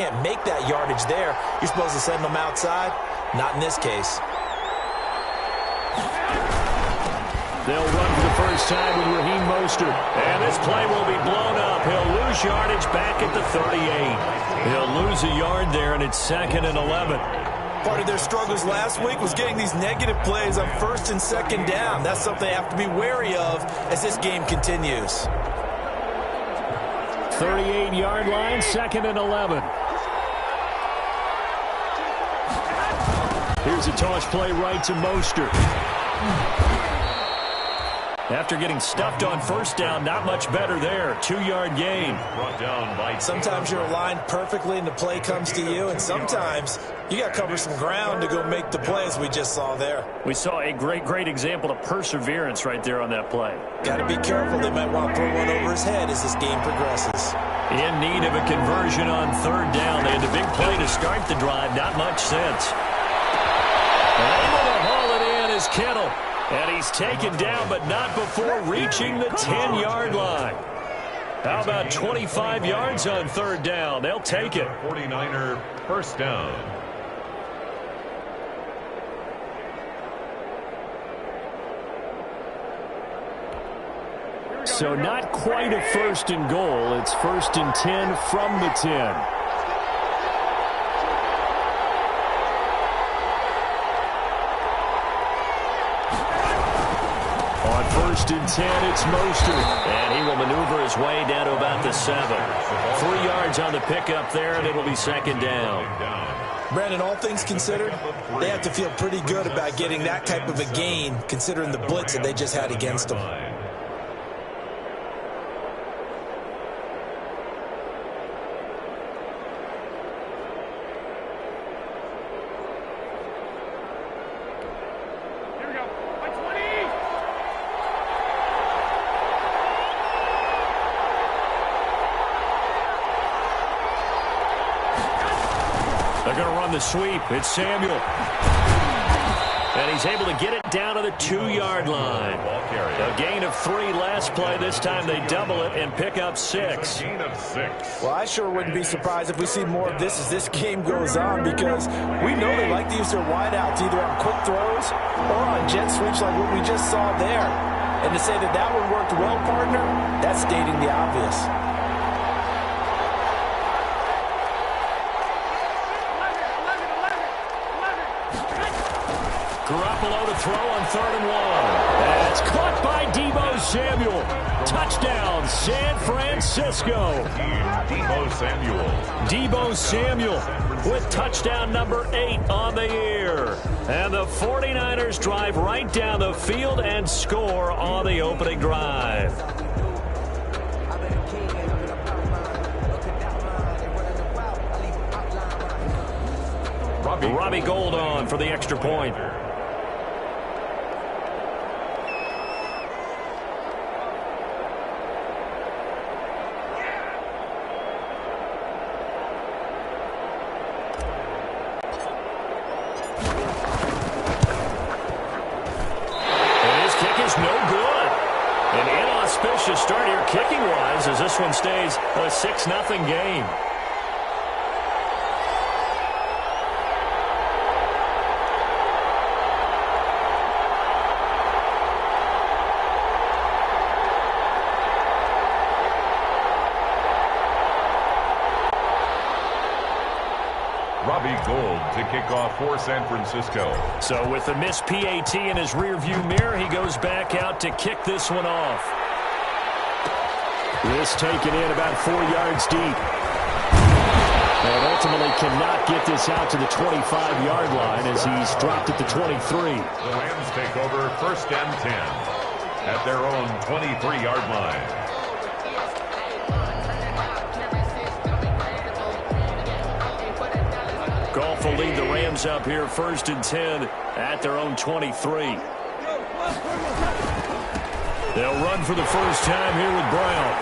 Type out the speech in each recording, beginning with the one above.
can't make that yardage there. You're supposed to send them outside. Not in this case. They'll run for the first time with Raheem Mostert. And this play will be blown up. He'll lose yardage back at the 38. He'll lose a yard there, and it's 2nd and 11. Part of their struggles last week was getting these negative plays on 1st and 2nd down. That's something they have to be wary of as this game continues. 38-yard line, 2nd and 11. Here's a toss play right to Mostert. After getting stuffed on 1st down, not much better there. 2-yard gain. Sometimes you're aligned perfectly and the play comes to you, and sometimes you got to cover some ground to go make the play, as we just saw there. We saw a great example of perseverance right there on that play. Got to be careful. They might want to throw one over his head as this game progresses. In need of a conversion on 3rd down. They had the big play to start the drive. Not much sense. Able to haul it in is Kittle. And he's taken down, but not before reaching the 10-yard line. How about 25 yards on 3rd down? They'll take it. 49er first down. So not quite a 1st and goal. It's 1st and 10 from the 10. On 1st and 10, it's Mostert. And he will maneuver his way down to about the 7. 3 yards on the pickup there, and it'll be 2nd down. Brandon, all things considered, they have to feel pretty good about getting that type of a gain, considering the blitz that they just had against them. They're going to run the sweep. It's Samuel. And he's able to get it down to the 2-yard line. A gain of 3 last play. This time they double it and pick up 6. Well, I sure wouldn't be surprised if we see more of this as this game goes on, because we know they like to use their wideouts either on quick throws or on jet sweeps like what we just saw there. And to say that that one worked well, partner, that's stating the obvious. Garoppolo to throw on 3rd and 1. That's caught by Deebo Samuel. Touchdown, San Francisco. Deebo Samuel with touchdown number 8 on the year. And the 49ers drive right down the field and score on the opening drive. Robbie Gould on for the extra point. Start here kicking-wise as this one stays a 6-0 game. Robbie Gould to kick off for San Francisco. So with the missed PAT in his rearview mirror, he goes back out to kick this one off. This taken in about 4 yards deep. And ultimately cannot get this out to the 25-yard line as he's dropped at the 23. The Rams take over 1st and 10 at their own 23-yard line. Goff will lead the Rams up here 1st and 10 at their own 23. They'll run for the first time here with Brown.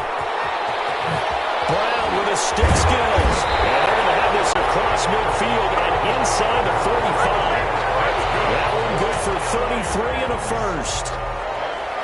Brown with his stick skills. And they're going to have this across midfield and inside the 45. That one good for 33 and a first.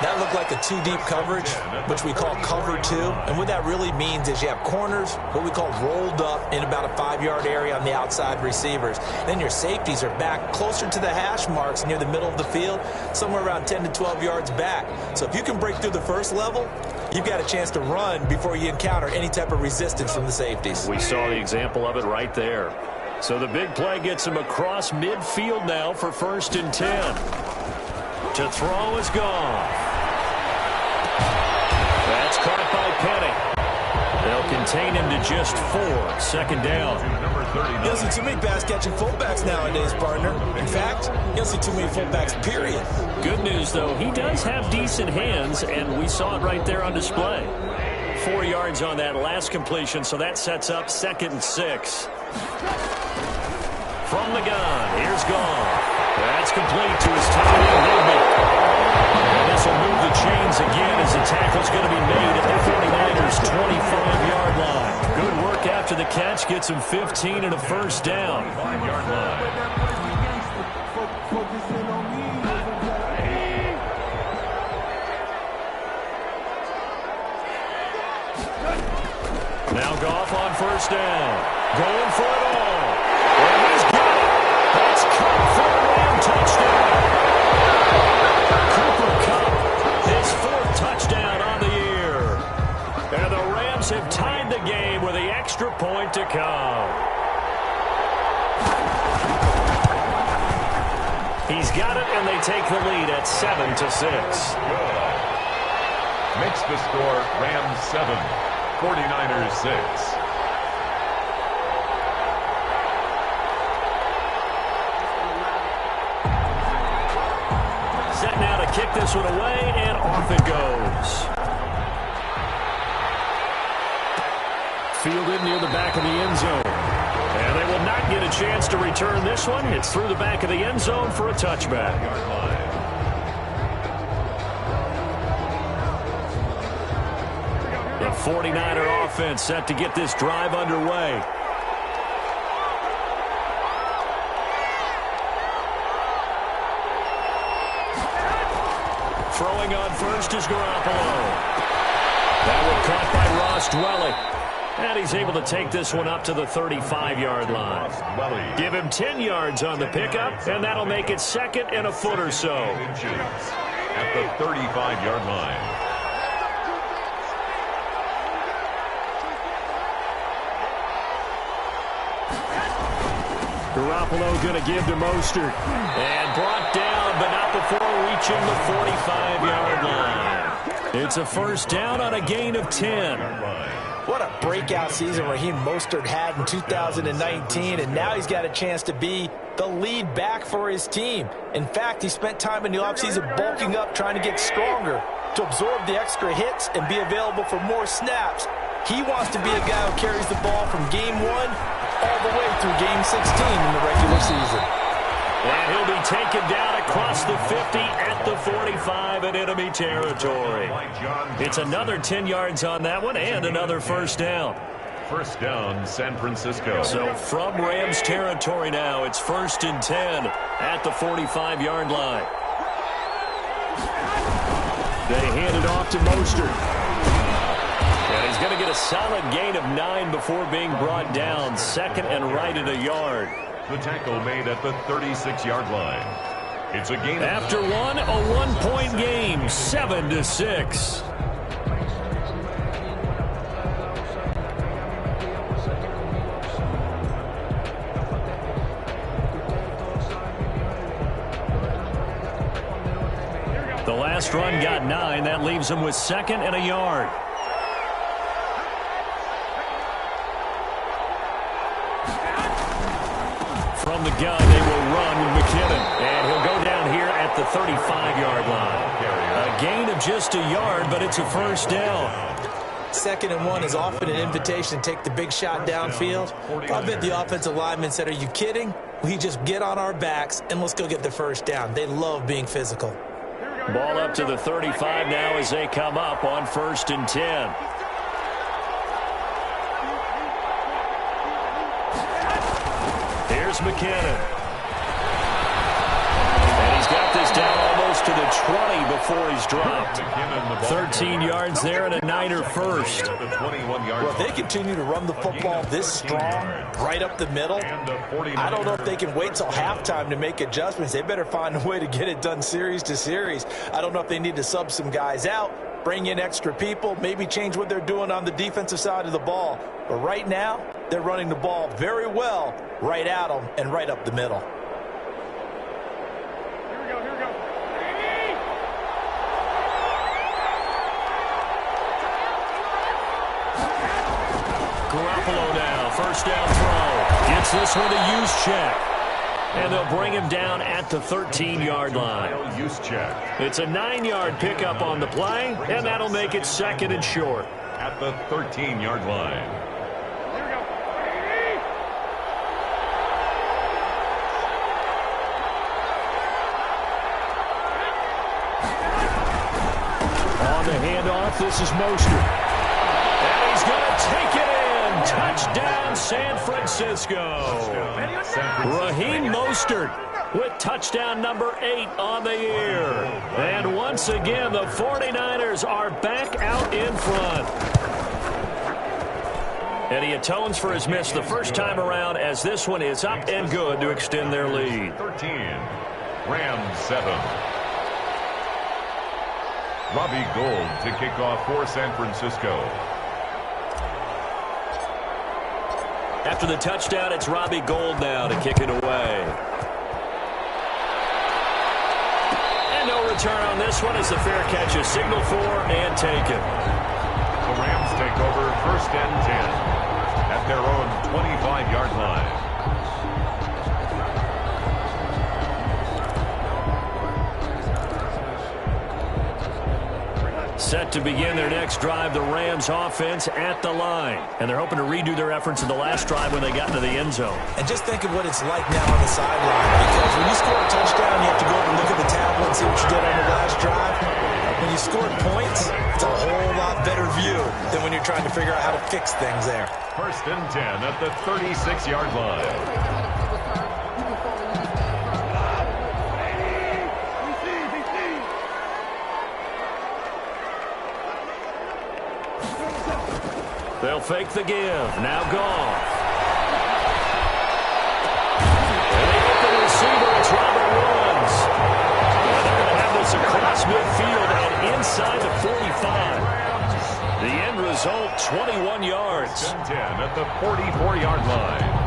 That looked like a two-deep coverage, which we call cover two. And what that really means is you have corners, what we call rolled up in about a 5-yard area on the outside receivers. Then your safeties are back closer to the hash marks near the middle of the field, somewhere around 10 to 12 yards back. So if you can break through the first level, you've got a chance to run before you encounter any type of resistance from the safeties. We saw the example of it right there. So the big play gets him across midfield now for 1st and 10. To throw is gone. That's caught by Penny. They'll contain him to just 4. 2nd down. You don't see too many pass-catching fullbacks nowadays, partner. In fact, you don't see too many fullbacks, period. Good news, though, he does have decent hands, and we saw it right there on display. 4 yards on that last completion, so that sets up 2nd and 6. From the gun, here's Goff. That's complete to his tight end, Newby. And this will move the chains again as the tackle's going to be made at the 49ers' 25-yard line. Good work after the catch gets him 15 and a 1st down. 5-yard line. Now Goff on 1st down. Going for it all. And he's got it. That's Kupp for a Ram touchdown. Cooper Kupp, his 4th touchdown on the year. And the Rams have tied the game with the extra point to come. He's got it, and they take the lead at 7 to 6. Makes the score Rams 7, 49ers 6. Set now to kick this one away, and off it goes. Fielded near the back of the end zone. And they will not get a chance to return this one. It's through the back of the end zone for a touchback. The 49er offense set to get this drive underway. Throwing on first is Garoppolo. That one caught by Ross Dwelly. And he's able to take this one up to the 35-yard line. Give him 10 yards on the pickup, and that'll make it 2nd and a foot or so. At the 35-yard line. Garoppolo going to give to Mostert. And brought down, but not before reaching the 45-yard line. It's a 1st down on a gain of 10. What a breakout season Raheem Mostert had in 2019, and now he's got a chance to be the lead back for his team. In fact, he spent time in the offseason bulking up, trying to get stronger, to absorb the extra hits and be available for more snaps. He wants to be a guy who carries the ball from game 1 all the way through game 16 in the regular season. And he'll be taken down across the 50 at the 45 in enemy territory. It's another 10 yards on that one and another 1st down. 1st down, San Francisco. So from Rams territory now, it's 1st and 10 at the 45-yard line. They hand it off to Mostert. And he's going to get a solid gain of 9 before being brought down. 2nd and right at a yard. The tackle made at the 36-yard line. It's a gain. After one, a 1-point game, 7 to 6. The last run got 9. That leaves him with 2nd and a yard. From the gun, they will run with McKinnon. And he'll go down here at the 35-yard line. A gain of just a yard, but it's a 1st down. 2nd and 1 is often an invitation to take the big shot downfield. I bet the offensive lineman said, "Are you kidding? We just get on our backs and let's go get the 1st down." They love being physical. Ball up to the 35 now as they come up on 1st and 10. Here's McKinnon. And he's got this down almost close to the 20 before he's dropped. 13 yards there and a Niner first. Well, if they continue to run the football this strong, right up the middle, I don't know if they can wait till halftime to make adjustments. They better find a way to get it done series to series. I don't know if they need to sub some guys out, bring in extra people, maybe change what they're doing on the defensive side of the ball. But right now, they're running the ball very well right at them and right up the middle. Garoppolo now, first down throw. Gets this one to Juszczyk. And they'll bring him down at the 13-yard line. It's a 9-yard pickup on the play, and that'll make it second and short. At the 13-yard line. On the handoff, this is Mostert. And he's going to take it in. Touchdown, San Francisco. Raheem Mostert with touchdown number 8 on the year. And once again, the 49ers are back out in front. And he atones for his miss the first time around, as this one is up and good to extend their lead. 13, Rams 7. Robbie Gould to kick off for San Francisco. After the touchdown, it's Robbie Gould now to kick it away. And no return on this one as the fair catch is signaled for and taken. The Rams take over first and 10 at their own 25-yard line. Set to begin their next drive, the Rams offense at the line. And they're hoping to redo their efforts in the last drive when they got into the end zone. And just think of what it's like now on the sideline. Because when you score a touchdown, you have to go over and look at the tablet and see what you did on the last drive. When you score points, it's a whole lot better view than when you're trying to figure out how to fix things there. First and 10 at the 36-yard line. They'll fake the give. Now Goff. And they get the receiver. It's Robert Woods. And they're going to have this across midfield and inside the 45. The end result, 21 yards. 10 at the 44-yard line.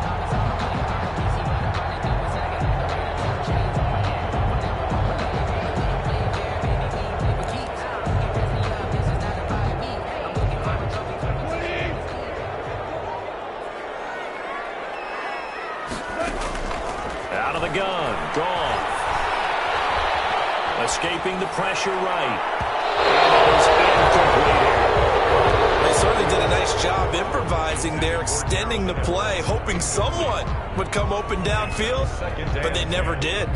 Escaping the pressure right. And it is incomplete. They certainly did a nice job improvising there, extending the play, hoping someone would come open downfield, but they never did.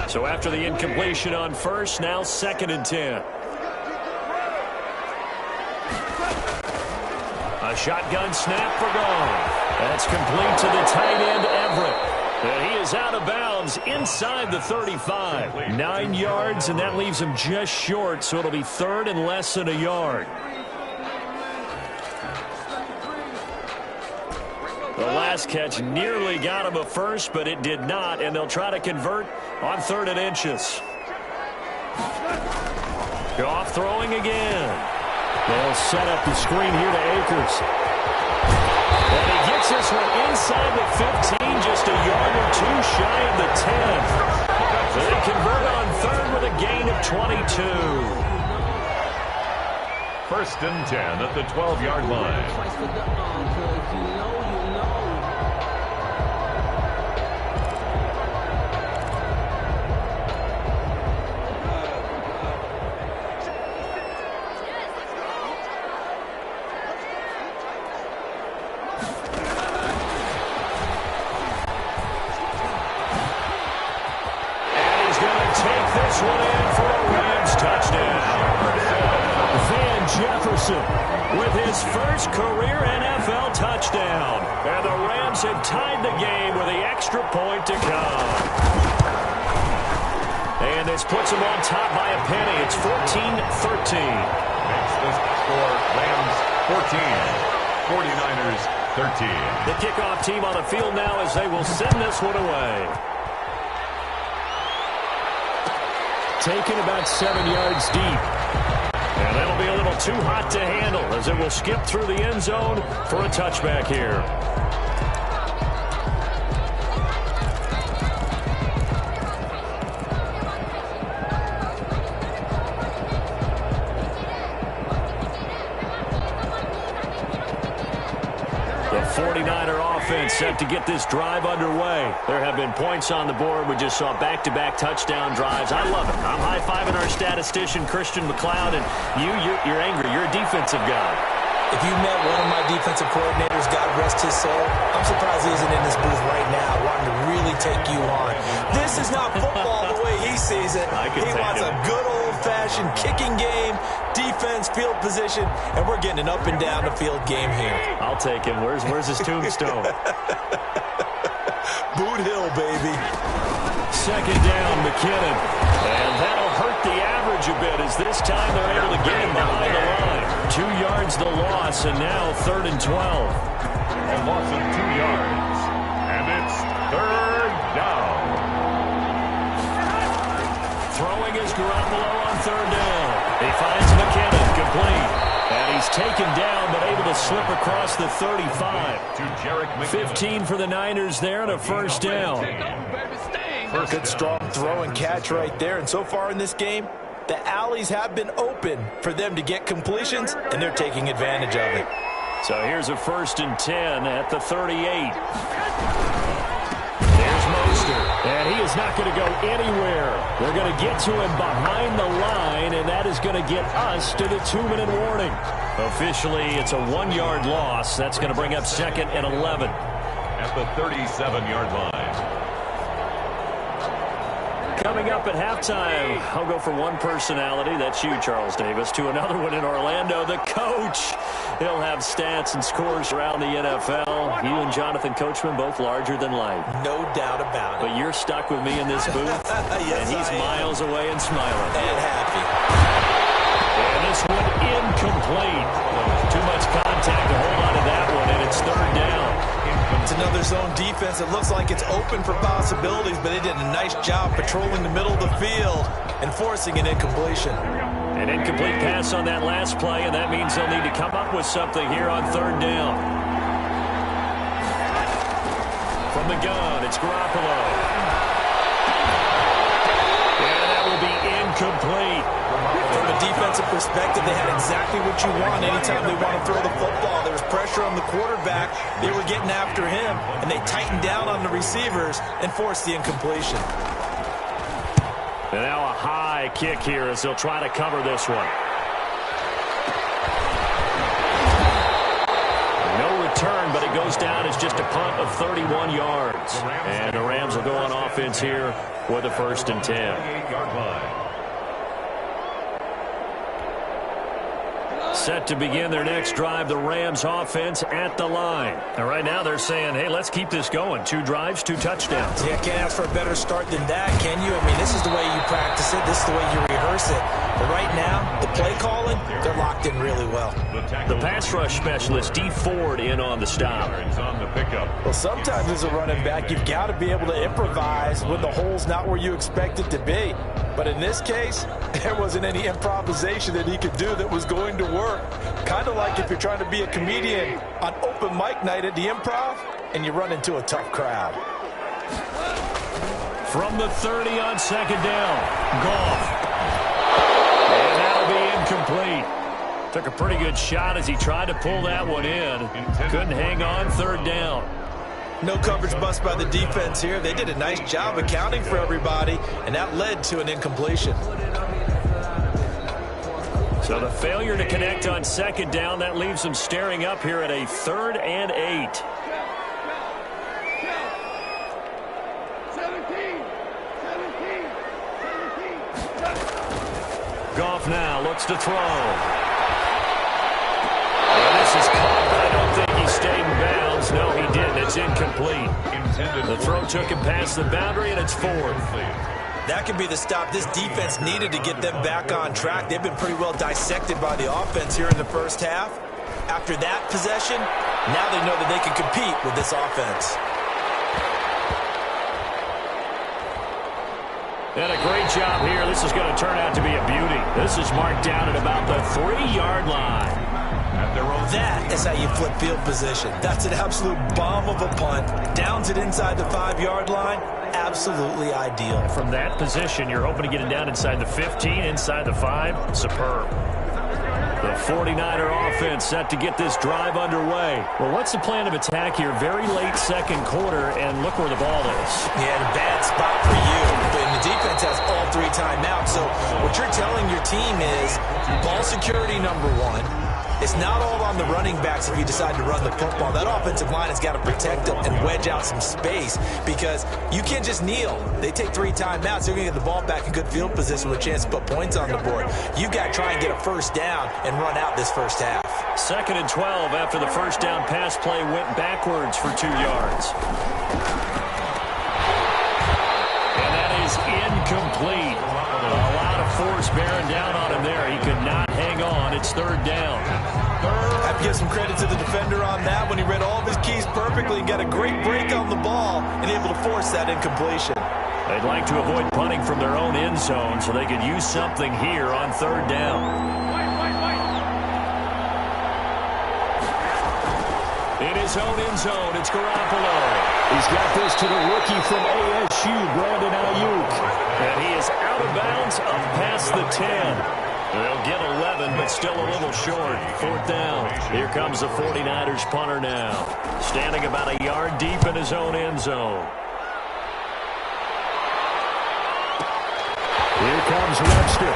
So after the incompletion on first, now second and 10. A shotgun snap for Goff. That's complete to the tight end, Everett. And he is out of bounds inside the 35. 9 yards, and that leaves him just short, so it'll be third and less than a yard. The last catch nearly got him a first, but it did not, and they'll try to convert on third and inches. Goff throwing again. They'll set up the screen here to Akers. And he gets this one inside the 15, just a yard or two shy of the 10. So they convert on third with a gain of 22. First and 10 at the 12-yard line. Jefferson with his first career NFL touchdown. And the Rams have tied the game with the extra point to come. And this puts them on top by a penny. It's 14-13. Makes the score Rams 14, 49ers 13. The kickoff team on the field now as they will send this one away. Taken about 7 yards deep. And that'll be a little too hot to handle as it will skip through the end zone for a touchback here. The 49er offense set to get this drive underway. There have been points on the board. We just saw back-to-back touchdown drives. I love it. I'm high-fiving our statistician, Christian McLeod, and you're angry. You're a defensive guy. If you met one of my defensive coordinators, God rest his soul, I'm surprised he isn't in this booth right now wanting to really take you on. This is not football the way he sees it. He wants a good old-fashioned kicking game, defense, field position, and we're getting an up-and-down the field game here. I'll take him. Where's his tombstone? Boot Hill, baby. Second down, McKinnon. And that'll hurt the average a bit as this time they're able to get him behind the line. 2 yards the loss, and now 3rd and 12. A loss of 2 yards. And it's 3rd down. Throwing is Garoppolo on 3rd down. He finds McKinnon, complete. And he's taken down, but able to slip across the 35. To Jarek McKinnon. 15 for the Niners there, and a 1st down. Good, strong throw and catch right there. And so far in this game, the alleys have been open for them to get completions, and they're taking advantage of it. So here's a 1st and 10 at the 38. There's Mostert, and he is not going to go anywhere. They're going to get to him behind the line, and that is going to get us to the 2-minute warning. Officially, it's a 1-yard loss. That's going to bring up 2nd and 11. At the 37-yard line. Coming up at halftime, I'll go from one personality, that's you, Charles Davis, to another one in Orlando, the coach. He'll have stats and scores around the NFL. You and Jonathan Coachman, both larger than life. No doubt about it. But you're stuck with me in this booth, yes, and he's miles away and smiling. And happy. And this one incomplete. Too much contact to hold on to that one, and it's 3rd down. It's another zone defense. It looks like it's open for possibilities, but they did a nice job patrolling the middle of the field and forcing an incompletion. An incomplete pass on that last play, and that means they'll need to come up with something here on 3rd down. From the gun, it's Garoppolo. And that will be incomplete. From a defensive perspective, they had exactly what you want anytime they want to throw the football. There was pressure on the quarterback. They were getting after him, and they tightened down on the receivers and forced the incompletion. And now a high kick here as they'll try to cover this one. No return, but it goes down as just a punt of 31 yards. And the Rams will go on offense here with a 1st and 10. 38-yard line. Set to begin their next drive, the Rams offense at the line. And right now they're saying, hey, let's keep this going. 2 drives, 2 touchdowns. Yeah, can't ask for a better start than that, can you? I mean, this is the way you practice it. This is the way you rehearse it. But right now, the play calling, they're locked in really well. The pass rush specialist, D. Ford, in on the stop. On the pickup. Well, sometimes as a running back, you've got to be able to improvise when the hole's not where you expect it to be. But in this case, there wasn't any improvisation that he could do that was going to work. Kind of like if you're trying to be a comedian on open mic night at the Improv and you run into a tough crowd. From the 30 on 2nd down, Goff. And that'll be incomplete. Took a pretty good shot as he tried to pull that one in. Couldn't hang on, 3rd down. No coverage bust by the defense here. They did a nice job accounting for everybody, and that led to an incompletion. So the failure to connect on 2nd down, that leaves them staring up here at a 3rd and 8. 17. Goff now looks to throw. incomplete. The throw took him past the boundary, and it's 4th. That could be the stop this defense needed to get them back on track. They've been pretty well dissected by the offense here in the first half. After that possession, now they know that they can compete with this offense. And a great job here. This is going to turn out to be a beauty. This is marked down at about the 3-yard line. That is how you flip field position. That's an absolute bomb of a punt. Downs it inside the 5-yard line. Absolutely ideal. From that position, you're hoping to get it down inside the 15, inside the 5. Superb. The 49er offense set to get this drive underway. Well, what's the plan of attack here? Very late second quarter, and look where the ball is. Yeah, a bad spot for you. And the defense has all 3 timeouts. So what you're telling your team is ball security number 1. It's not all on the running backs if you decide to run the football. That offensive line has got to protect them and wedge out some space because you can't just kneel. They take 3 timeouts. They're going to get the ball back in good field position with a chance to put points on the board. You've got to try and get a first down and run out this first half. 2nd and 12 after the first down pass play went backwards for 2 yards. And that is incomplete. A lot of force bearing down on him there. He could not hang on. It's 3rd down. I have to give some credit to the defender on that when he read all of his keys perfectly and got a great break on the ball and able to force that incompletion. They'd like to avoid punting from their own end zone so they could use something here on 3rd down. In his own end zone, it's Garoppolo. He's got this to the rookie from ASU, Brandon Ayuk. And he is out of bounds up past the 10. They'll get 11, but still a little short. 4th down. Here comes the 49ers punter now. Standing about a yard deep in his own end zone. Here comes Webster.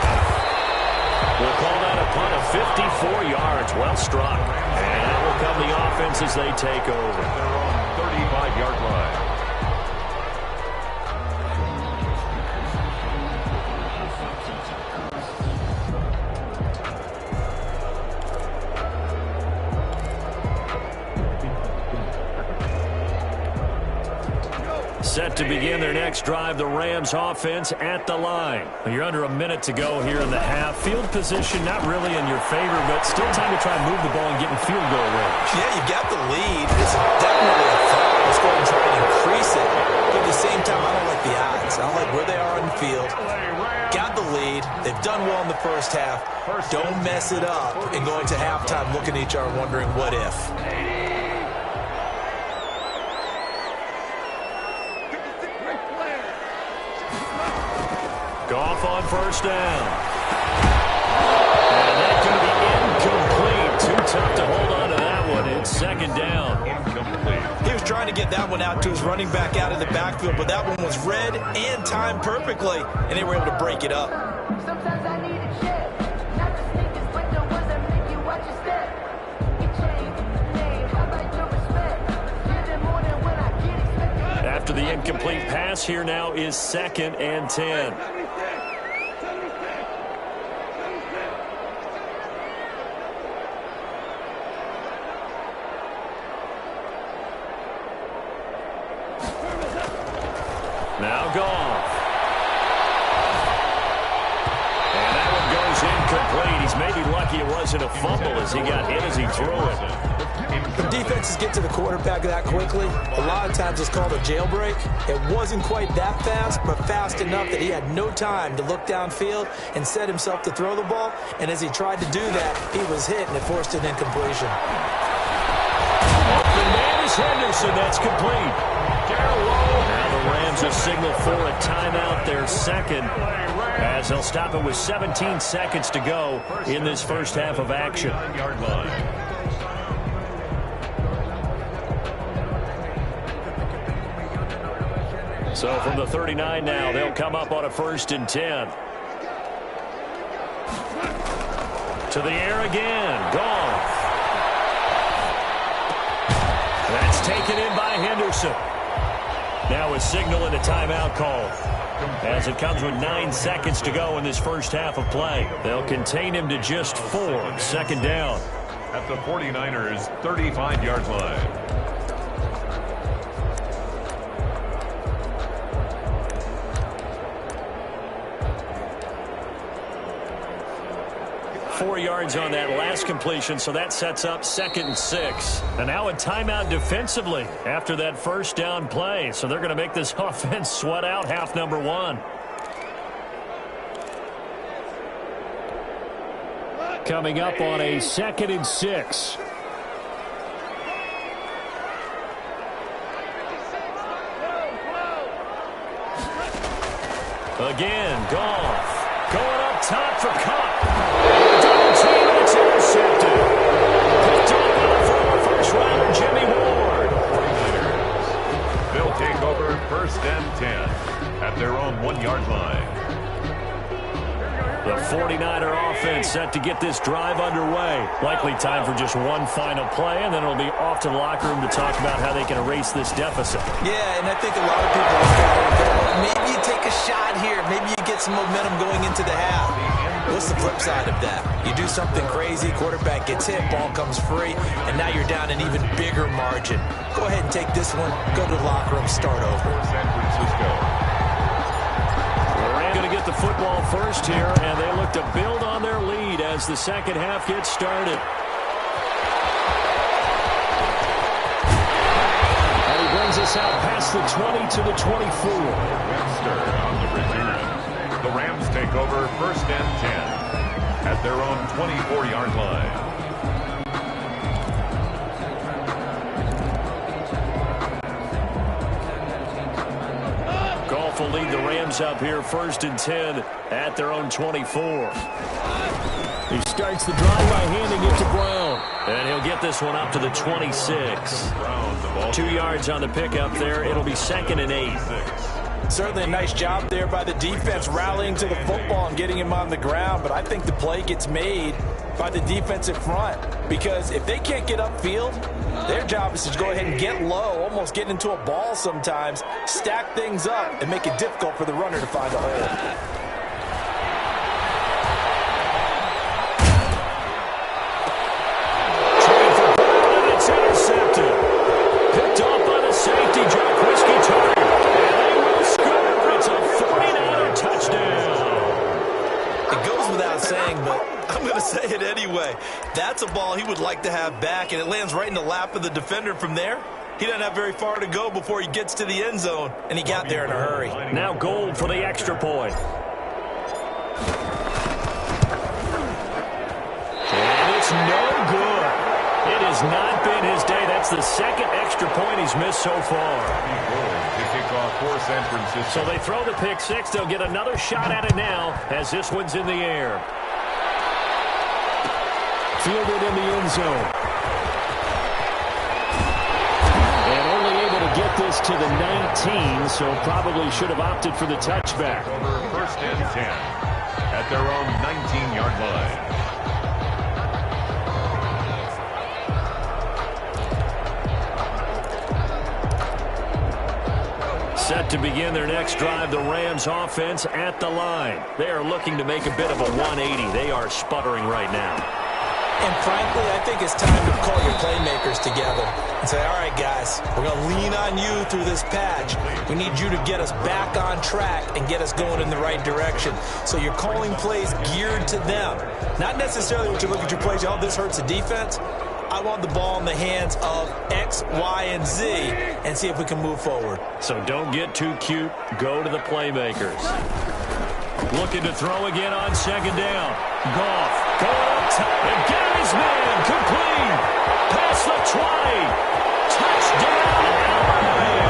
We'll call that a punt of 54 yards. Well struck. And that will come the offense as they take over. They're on 35-yard line. Set to begin their next drive, the Rams offense at the line. You're under a minute to go here in the half. Field position not really in your favor, but still time to try and move the ball and get in field goal range. Yeah, you got the lead. It's definitely a thought. Let's go and try and increase it. But at the same time, I don't like the odds. I don't like where they are on the field. Got the lead. They've done well in the first half. Don't mess it up and go into halftime looking at each other wondering what if. Goff on 1st down. And that could be incomplete. Too tough to hold on to that one. It's 2nd down. Incomplete. He was trying to get that one out to his running back out of the backfield, but that one was read and timed perfectly, and they were able to break it up. Sometimes I need a check. Not to sneak this, but the ones that make you watch your step. You change the name, how about your respect? Get it more than when I get expected. After the incomplete pass, here now is 2nd and 10. Now Goff. And that one goes incomplete. He's maybe lucky it wasn't a fumble as he got hit as he threw it. When defenses get to the quarterback that quickly, a lot of times it's called a jailbreak. It wasn't quite that fast, but fast enough that he had no time to look downfield and set himself to throw the ball. And as he tried to do that, he was hit, and it forced an incompletion. Open man is Henderson. That's complete. Now the Rams will signal for a timeout, their 2nd, as they'll stop it with 17 seconds to go in this first half of action. Yard line. So from the 39 now, they'll come up on a 1st and 10. To the air again. Goff. That's taken in by Henderson. Now a signal and a timeout call as it comes with 9 seconds to go in this first half of play. They'll contain him to just 4. 2nd down. At the 49ers' 35-yard line. 4 yards on that last completion, so that sets up 2nd and 6. And now a timeout defensively after that first down play. So they're going to make this offense sweat out half number 1. Coming up on a 2nd and 6. Again, Goff. Going up top for Cup. Double team, and it's intercepted. Picked up by the former first-rounder, Jimmy Ward. They'll take over 1st and 10 at their own 1-yard line. The 49er offense set to get this drive underway. Likely time for just one final play, and then it'll be off to the locker room to talk about how they can erase this deficit. Yeah, and I think a lot of people look at it and go, maybe you take a shot here. Maybe you get some momentum going into the half. What's the flip side of that? You do something crazy, quarterback gets hit, ball comes free, and now you're down an even bigger margin. Go ahead and take this one, go to the locker room, start over. San Francisco. Going to get the football first here, and they look to build on their lead as the second half gets started. And he brings us out past the 20 to the 24. Webster on the return. The Rams take over 1st and 10 at their own 24-yard line. Will lead the Rams up here 1st and 10 at their own 24. He starts the drive by handing it to Brown. And he'll get this one up to the 26. 2 yards on the pickup there. It'll be 2nd and 8. Certainly a nice job there by the defense rallying to the football and getting him on the ground, but I think the play gets made by the defensive front, because if they can't get upfield, their job is to go ahead and get low, almost get into a ball sometimes, stack things up, and make it difficult for the runner to find a hole. It's intercepted. Picked off by the safety, Jack Whiskey target. And they will score. It's a 49er touchdown. It goes without saying, but I'm going to say it anyway. That's a ball he would like to have back, and it lands right in the lap of the defender from there. He doesn't have very far to go before he gets to the end zone, and he got there in a hurry. Now Gold for the extra point. And it's no good. It has not been his day. That's the 2nd extra point he's missed so far. To kick off for San Francisco. So they throw the pick 6. They'll get another shot at it now as this one's in the air. Fielded in the end zone. And only able to get this to the 19, so probably should have opted for the touchback. Over 1st and 10 at their own 19-yard line. Set to begin their next drive, the Rams offense at the line. They are looking to make a bit of a 180. They are sputtering right now. And frankly, I think it's time to call your playmakers together and say, all right, guys, we're going to lean on you through this patch. We need you to get us back on track and get us going in the right direction. So you're calling plays geared to them. Not necessarily when you look at your plays, oh, this hurts the defense. I want the ball in the hands of X, Y, and Z and see if we can move forward. So don't get too cute. Go to the playmakers. Looking to throw again on 2nd down. Goff going up top and get his man complete. Past the 20. Touchdown, LA.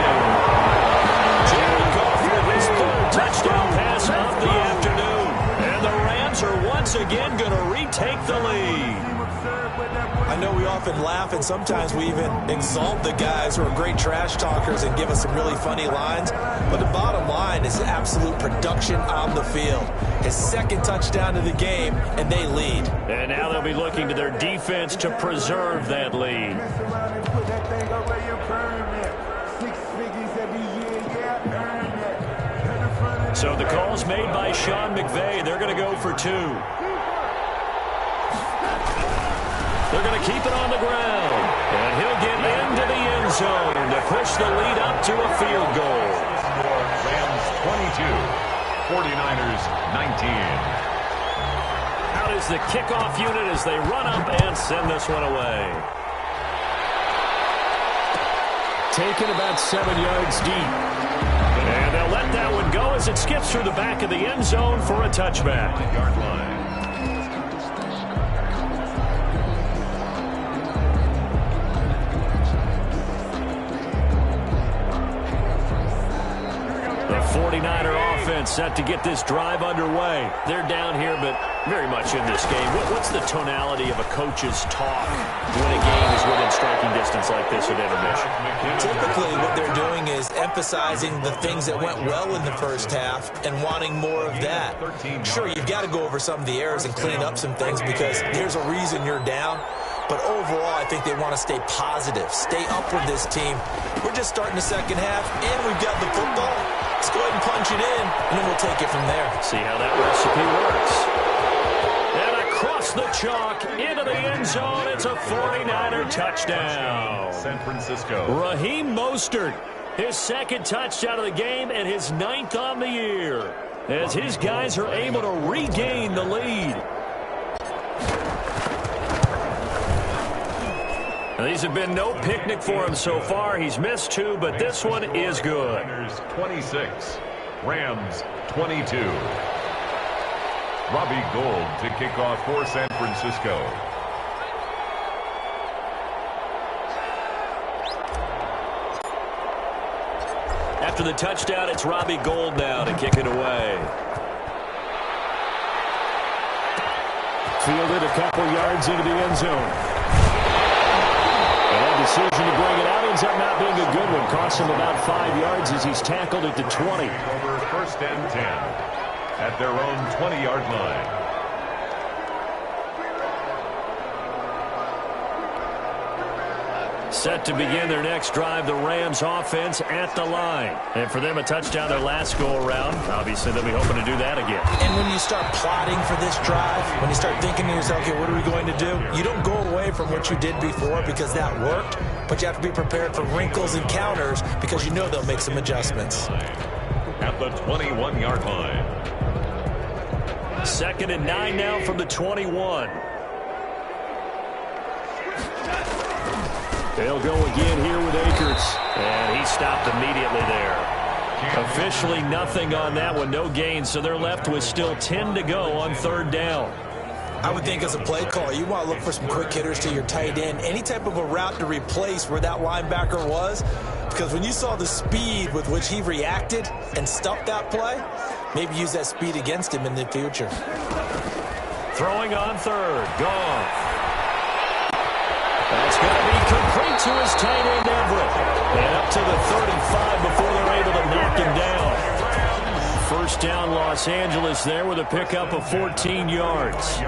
Jared Goff with his 3rd touchdown pass of the afternoon. And the Rams are once again going to retake the lead. I know we often laugh and sometimes we even exalt the guys who are great trash talkers and give us some really funny lines. But the bottom line is absolute production on the field. His 2nd touchdown of the game, and they lead. And now they'll be looking to their defense to preserve that lead. So the call's made by Sean McVay. They're going to go for 2. They're going to keep it on the ground. And he'll get into the end zone to push the lead up to a field goal. Rams 22, 49ers 19. Out is the kickoff unit as they run up and send this one away. Taken about 7 yards deep. And they'll let that one go as it skips through the back of the end zone for a touchback. Yard line. The 49er offense set to get this drive underway. They're down here, but very much in this game. What's the tonality of a coach's talk when a game is within striking distance like this at intermission? Typically, what they're doing is emphasizing the things that went well in the first half and wanting more of that. Sure, you've got to go over some of the errors and clean up some things because there's a reason you're down. But overall, I think they want to stay positive, stay up with this team. We're just starting the second half, and we've got the football. Let's go ahead and punch it in, and then we'll take it from there. See how that recipe works. And across the chalk, into the end zone, it's a 49er touchdown. San Francisco. Raheem Mostert, his second touchdown of the game and his 9th on the year, as his guys are able to regain the lead. These have been no picnic for him so far. He's missed 2, but this one is good. 26, Rams 22. Robbie Gould to kick off for San Francisco. After the touchdown, it's Robbie Gould now to kick it away. Fielded a couple yards into the end zone. And decision to bring it out ends up not being a good one. Costs him about 5 yards as he's tackled at the 20. Over 1st and 10 at their own 20-yard line. Set to begin their next drive, the Rams offense at the line. And for them, a touchdown their last go-around. Obviously, they'll be hoping to do that again. And when you start plotting for this drive, when you start thinking to yourself, okay, what are we going to do? You don't go away from what you did before because that worked, but you have to be prepared for wrinkles and counters because you know they'll make some adjustments. At the 21-yard line. 2nd and 9 now from the 21. They'll go again here with Akers. And he stopped immediately there. Officially nothing on that one, no gain, so they're left with still 10 to go on 3rd down. I would think as a play caller, you want to look for some quick hitters to your tight end. Any type of a route to replace where that linebacker was. Because when you saw the speed with which he reacted and stuffed that play, maybe use that speed against him in the future. Throwing on 3rd, Goff. That's going to be complete to his tight end, Everett. And up to the 35 before they're able to knock him down. 1st down, Los Angeles there with a pickup of 14 yards.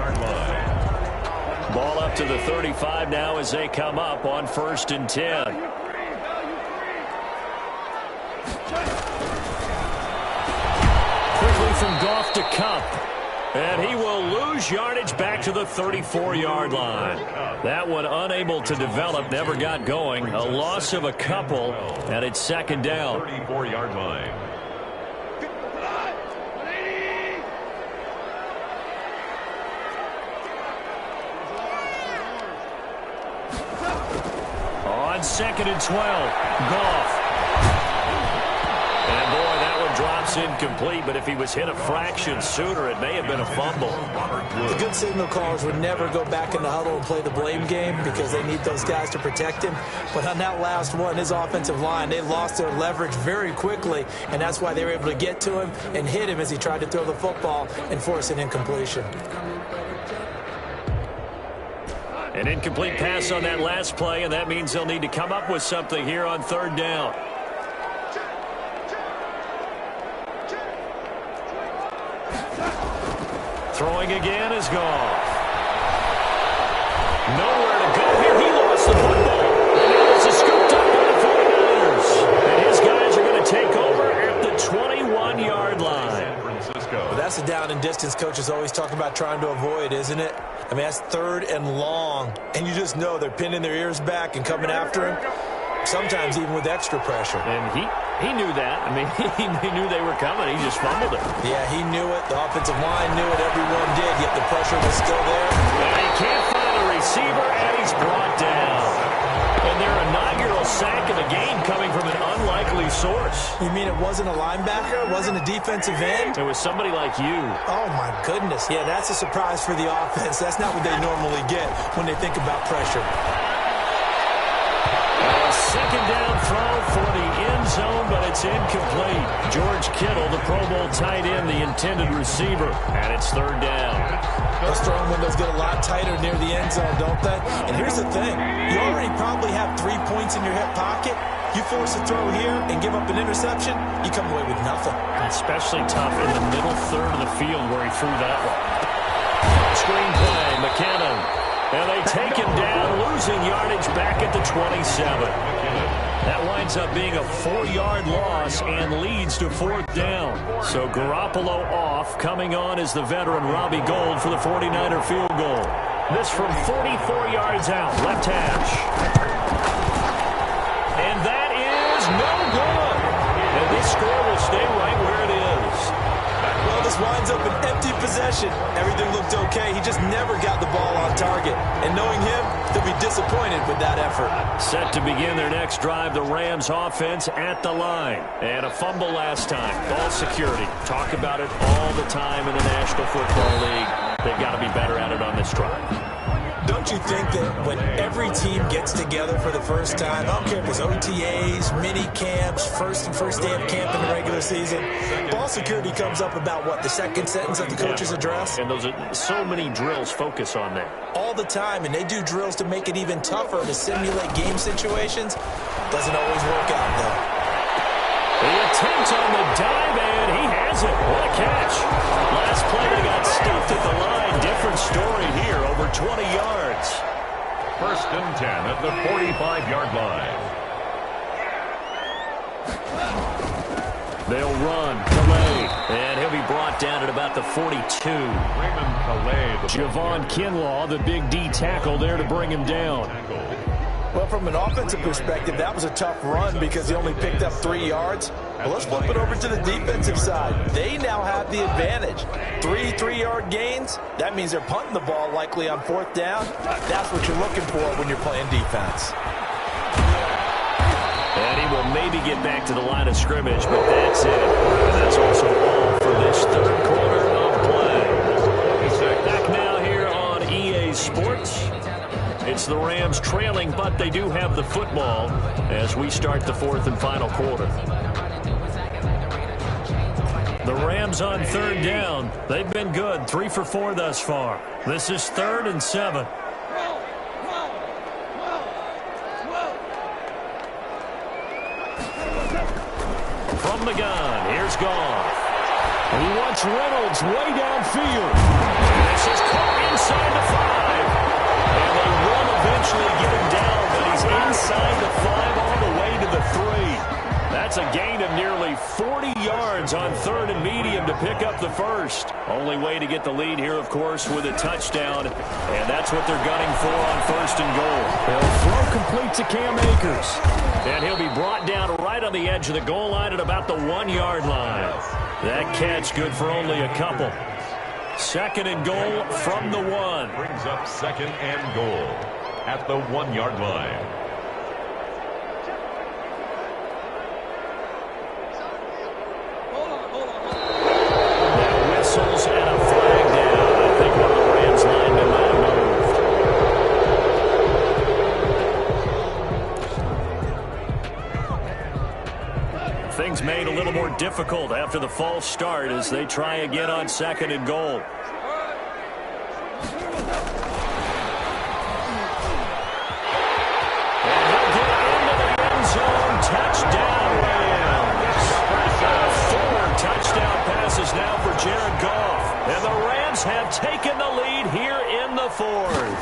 Ball up to the 35 now as they come up on 1st and 10. Quickly from Goff to Kupp. And he will lose yardage back to the 34-yard line. That one unable to develop, never got going. A loss of a couple, and it's 2nd down. 34-yard line. On 2nd and 12, Goff. And boy, that one drops incomplete, but if he was hit a fraction sooner, it may have been a fumble. The good signal callers would never go back in the huddle and play the blame game because they need those guys to protect him. But on that last one, his offensive line, they lost their leverage very quickly, and that's why they were able to get to him and hit him as he tried to throw the football and force an incompletion. An incomplete pass on that last play, and that means they'll need to come up with something here on 3rd down. Throwing again is Goff. Nowhere to go here. He lost the football. And now it's scooped up by the 49ers. And his guys are going to take over at the 21-yard line. San Francisco. Well, that's the down and distance coaches always talk about trying to avoid, isn't it? I mean, that's 3rd and long. And you just know they're pinning their ears back and coming after him. sometimes even with extra pressure. And he knew that. I mean, he knew they were coming. He just fumbled it. Yeah, he knew it. The offensive line knew it. Everyone did, yet the pressure was still there. And he can't find a receiver, and he's brought down. And their inaugural sack of the game coming from an unlikely source. You mean it wasn't a linebacker? It wasn't a defensive end? It was somebody like you. Oh, my goodness. Yeah, that's a surprise for the offense. That's not what they normally get when they think about pressure. Second down throw for the end zone, but it's incomplete. George Kittle, the Pro Bowl tight end, the intended receiver, and it's third down. Those throwing windows get a lot tighter near the end zone, don't they? And here's the thing. You already probably have 3 points in your hip pocket. You force a throw here and give up an interception, you come away with nothing. Especially tough in the middle third of the field where he threw that one. Screen play, McKinnon. And they take him down, losing yardage back at the 27. That winds up being a 4-yard loss and leads to fourth down. So Garoppolo off. Coming on is the veteran Robbie Gould for the 49er field goal. This from 44 yards out, left hash. And that is no good. And this score will stay right where it is. Well, this winds up an empty possession. Everything looked okay. He just never got the ball on target. And knowing him, they'll be disappointed with that effort. Set to begin their next drive, the Rams offense at the line. And a fumble last time. Ball security. Talk about it all the time in the National Football League. They've got to be better at it on this drive. Don't you think that when every team gets together for the first time, I don't care if it's OTAs, mini camps, first day of camp in the regular season, ball security comes up about, what, the second sentence of the coach's address? And those are so many drills focus on that. All the time, and they do drills to make it even tougher to simulate game situations. Doesn't always work out, though. The attempt on the dive, and he has it. What a catch. Last play, they got stuffed at the line. Different story here, over 20 yards. First and 10 at the 45-yard line. They'll run. Calais. And he'll be brought down at about the 42. Raymond Calais. Javon Kinlaw, the big D tackle there to bring him down. Well, from an offensive perspective, that was a tough run because he only picked up 3 yards. Well, let's flip it over to the defensive side. They now have the advantage. 3 3-yard gains. That means they're punting the ball likely on fourth down. That's what you're looking for when you're playing defense. And he will maybe get back to the line of scrimmage, but that's it. And that's also all for this third quarter of play. Back now here on EA Sports. It's the Rams trailing, but they do have the football as we start the fourth and final quarter. The Rams on third down. They've been good, 3 for 4 thus far. This is 3rd and 7. From the gun, here's Goff. He wants Reynolds way downfield. This is caught inside the 5. And they will eventually get him down, but he's inside the 5 all the way to the 3. That's a gain of nearly 40 yards on 3rd and medium to pick up the first. Only way to get the lead here, of course, with a touchdown. And that's what they're gunning for on 1st and goal. They'll throw complete to Cam Akers. And he'll be brought down right on the edge of the goal line at about the 1-yard line. That catch good for only a couple. 2nd and goal from the 1. Brings up 2nd and goal at the 1-yard line. Now whistles and a flag down. I think one of the Rams linemen might have moved. Things made a little more difficult after the false start as they try again on 2nd and goal. Touchdown, Rams. 4 touchdown passes now for Jared Goff. And the Rams have taken the lead here in the 4th.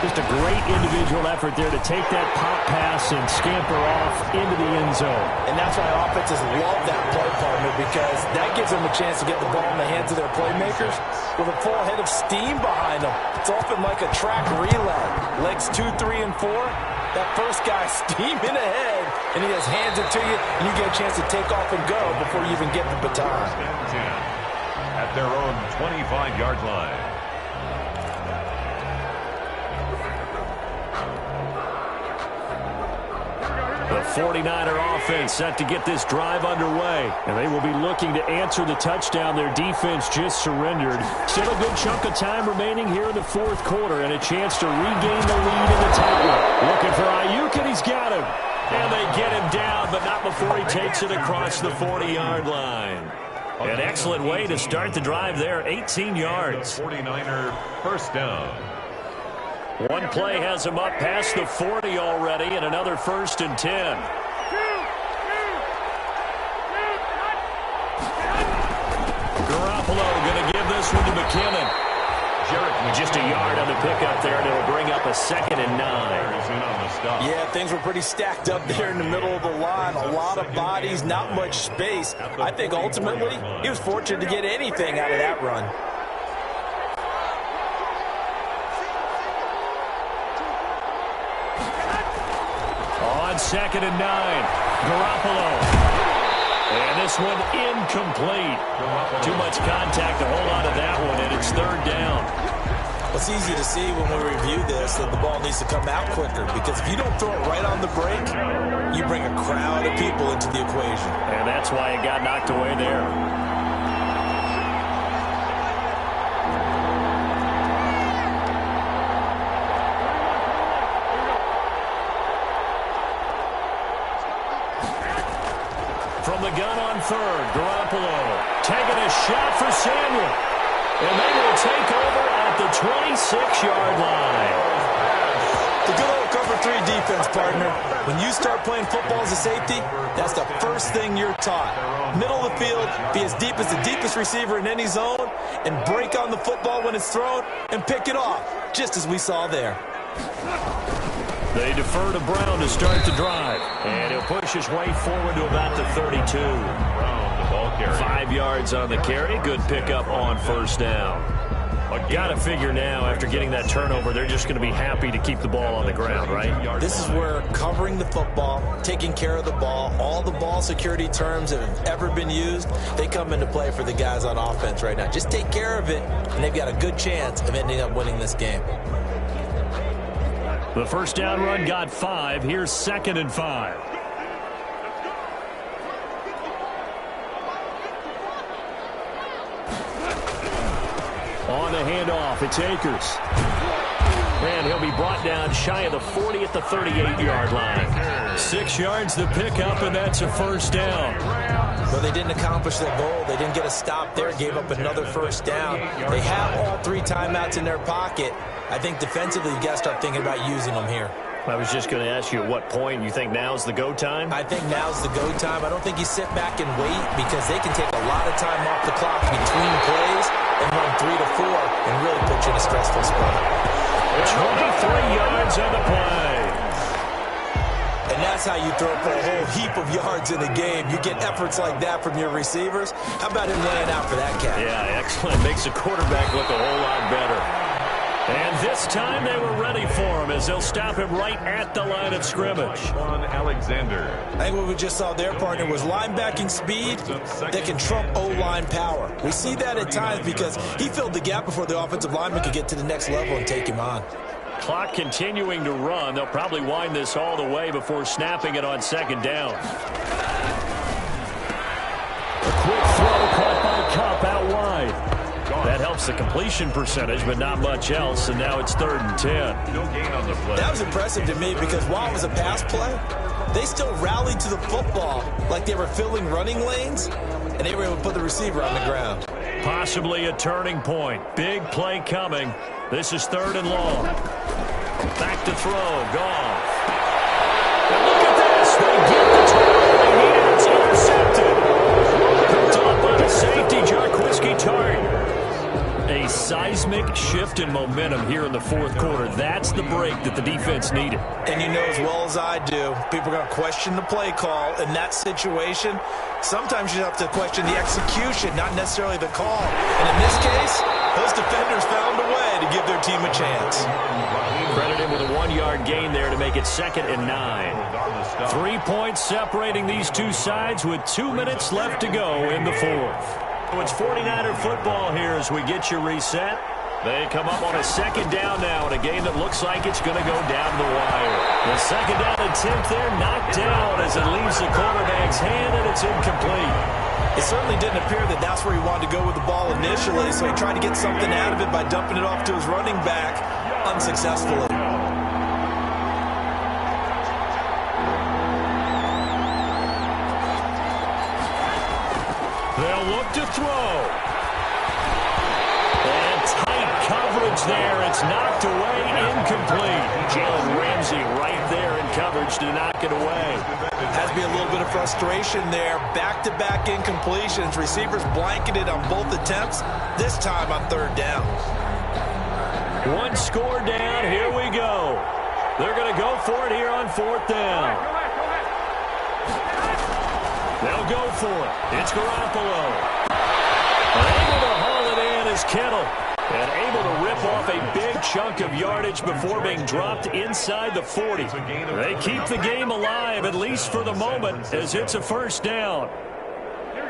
Just a great individual effort there to take that pop pass and scamper off into the end zone. And that's why offenses love that play partner, because that gives them a chance to get the ball in the hands of their playmakers with a full head of steam behind them. It's often like a track relay. Legs 2, 3, and 4. That first guy steaming ahead, and he just hands it to you, and you get a chance to take off and go before you even get the baton. At their own 25-yard line. The 49er offense set to get this drive underway. And they will be looking to answer the touchdown their defense just surrendered. Still a good chunk of time remaining here in the fourth quarter and a chance to regain the lead in the title. Looking for Ayuk, and he's got him. And they get him down, but not before he takes it across the 40-yard line. An excellent way to start the drive there, 18 yards. 49er first down. One play has him up past the 40 already, and another 1st and 10. Garoppolo going to give this one to McKinnon. With just a yard on the pickup there, and it'll bring up a 2nd and 9. Yeah, things were pretty stacked up there in the middle of the line. A lot of bodies, not much space. I think ultimately he was fortunate to get anything out of that run. On 2nd and 9, Garoppolo. And this one incomplete. Too much contact to hold on to that one, and it's 3rd down. It's easy to see when we review this that the ball needs to come out quicker, because if you don't throw it right on the break, you bring a crowd of people into the equation. And that's why it got knocked away there. From the gun on 3rd, Garoppolo taking a shot for Samuel. And they will take over at the 26-yard line. The good old cover 3 defense, partner. When you start playing football as a safety, that's the first thing you're taught. Middle of the field, be as deep as the deepest receiver in any zone, and break on the football when it's thrown, and pick it off, just as we saw there. They defer to Brown to start the drive. And he'll push his way forward to about the 32. Brown, the ball carrier. 5 yards on the carry. Good pickup on 1st down. Got to figure now, after getting that turnover, they're just going to be happy to keep the ball on the ground, right? This is where covering the football, taking care of the ball, all the ball security terms that have ever been used, they come into play for the guys on offense right now. Just take care of it, and they've got a good chance of ending up winning this game. The 1st down run got 5. Here's 2nd and 5. On the handoff, it's Akers. And he'll be brought down shy of the 40 at the 38-yard line. 6 yards the pickup, and that's a 1st down. Well, they didn't accomplish their goal. They didn't get a stop there, gave up another 1st down. They have all 3 timeouts in their pocket. I think defensively, you've got to start thinking about using them here. I was just going to ask you at what point you think now's the go time? I think now's the go time. I don't think you sit back and wait, because they can take a lot of time off the clock between plays and run 3 to 4 and really put you in a stressful spot. 23 yards on the play. And that's how you throw for a whole heap of yards in a game. You get efforts like that from your receivers. How about him laying out for that cat? Yeah, excellent. Makes the quarterback look a whole lot better. And this time they were ready for him, as they'll stop him right at the line of scrimmage. On Alexander. I think what we just saw there, partner, was linebacking speed that can trump O-line power. We see that at times because he filled the gap before the offensive lineman could get to the next level and take him on. Clock continuing to run. They'll probably wind this all the way before snapping it on 2nd down. A quick throw caught by Kupp out wide. That helps the completion percentage, but not much else, and now it's 3rd and 10. No gain on the play. That was impressive to me, because while it was a pass play, they still rallied to the football like they were filling running lanes, and they were able to put the receiver on the ground. Possibly a turning point. Big play coming. This is 3rd and long. Back to throw. Goff. And look at this. They get the turnover. He is intercepted. Picked up by the safety, Jarquiski Tart. A seismic shift in momentum here in the 4th quarter. That's the break that the defense needed. And you know as well as I do, people are going to question the play call in that situation. Sometimes you have to question the execution, not necessarily the call. And in this case, those defenders found a way to give their team a chance. Credit him with a 1 1-yard gain there to make it 2nd and 9. 3 points separating these two sides with 2 minutes left to go in the 4th. So it's 49er football here as we get your reset. They come up on a 2nd down now in a game that looks like it's going to go down the wire. The 2nd down attempt there knocked down as it leaves the quarterback's hand, and it's incomplete. It certainly didn't appear that that's where he wanted to go with the ball initially, so he tried to get something out of it by dumping it off to his running back unsuccessfully. They'll look to throw. And tight coverage there. It's knocked away, incomplete. Jalen Ramsey right there in coverage to knock it away. Has to be a little bit of frustration there. Back-to-back incompletions. Receivers blanketed on both attempts, this time on 3rd down. One score down. Here we go. They're going to go for it here on 4th down. They'll go for it. It's Garoppolo. Able to haul it in is Kittle. And able to rip off a big chunk of yardage before being dropped inside the 40. They keep the game alive, at least for the moment, as it's a 1st down.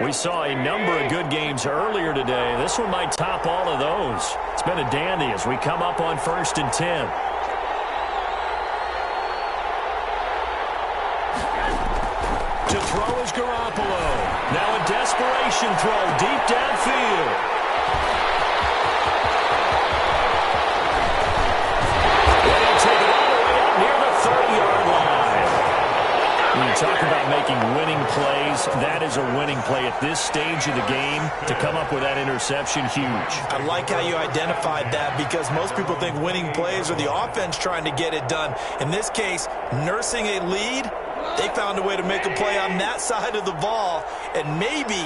We saw a number of good games earlier today. This one might top all of those. It's been a dandy as we come up on 1st and 10. To throw is Garoppolo. Now a desperation throw deep downfield. When you talk about making winning plays, that is a winning play at this stage of the game. To come up with that interception, huge. I like how you identified that because most people think winning plays are the offense trying to get it done. In this case, nursing a lead, they found a way to make a play on that side of the ball and maybe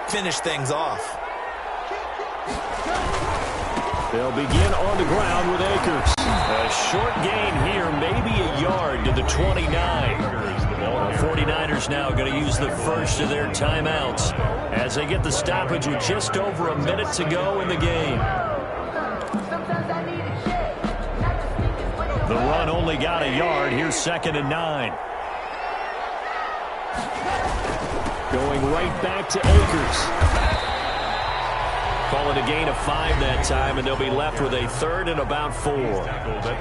finish things off. They'll begin on the ground with Akers. A short gain here, maybe a yard to the 29. The 49ers now going to use the first of their timeouts as they get the stoppage with just over a minute to go in the game. The run only got a yard. Here's 2nd and 9. Going right back to Akers. Calling a gain of 5 that time, and they'll be left with a 3rd and about 4.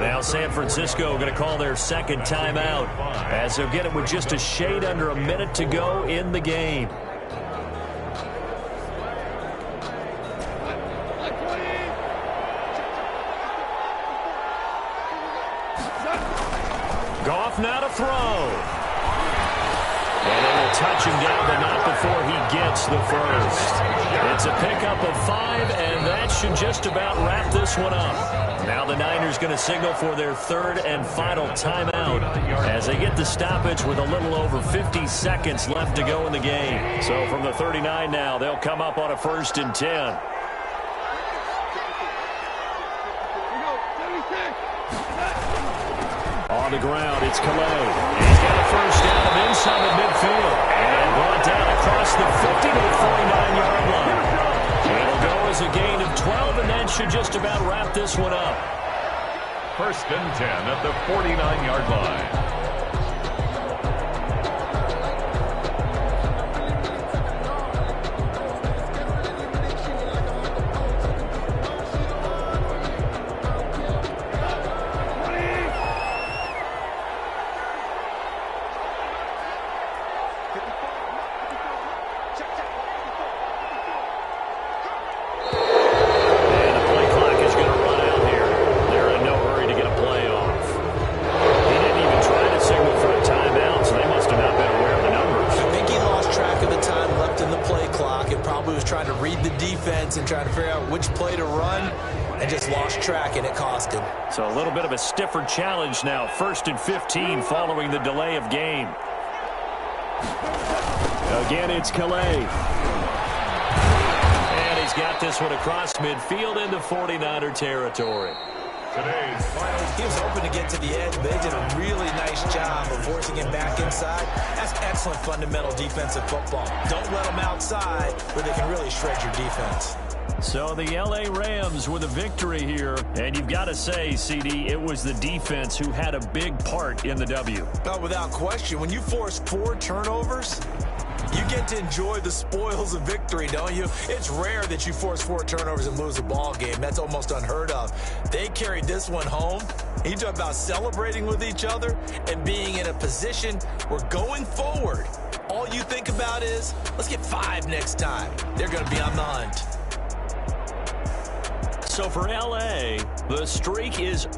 Now San Francisco going to call their 2nd timeout as they'll get it with just a shade under a minute to go in the game. Goff now to throw. And they will touch him down, but not before he gets the first. It's a pickup of 5, and that should just about wrap this one up. Now the Niners going to signal for their 3rd and final timeout as they get the stoppage with a little over 50 seconds left to go in the game. So from the 39 now, they'll come up on a 1st and 10. On the ground, it's Calais. He's got a 1st down of inside the midfield. And brought down across the 50 to the 49-yard line. It'll go as a gain of 12, and that should just about wrap this one up. 1st and 10 at the 49-yard line. And trying to figure out which play to run and just lost track, and it cost him. So a little bit of a stiffer challenge now. 1st and 15 following the delay of game. Again, it's Calais. And he's got this one across midfield into 49er territory. He was hoping to get to the edge, but they did a really nice job of forcing him back inside. That's excellent fundamental defensive football. Don't let them outside where they can really shred your defense. So the L.A. Rams with a victory here. And you've got to say, CD, it was the defense who had a big part in the W. Oh, without question. When you force 4 turnovers, you get to enjoy the spoils of victory, don't you? It's rare that you force 4 turnovers and lose a ball game. That's almost unheard of. They carried this one home. You talk about celebrating with each other and being in a position where going forward, all you think about is, let's get 5 next time. They're going to be on the hunt. So for L.A., the streak is